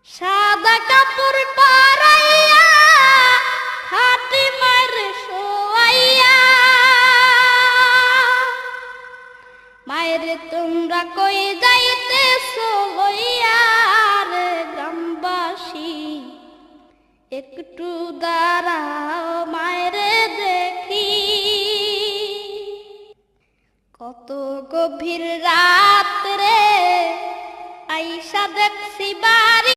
সাদা কাপড় পরাইয়া খাটি মারে শোয়াইয়া মায়ের তোমরা কই যাইতেছো লইয়া রে গ্রামবাসী একটু দাঁড়াও মায়েরে দেখি কত গভীর রাত রে আইসা দেখছি বার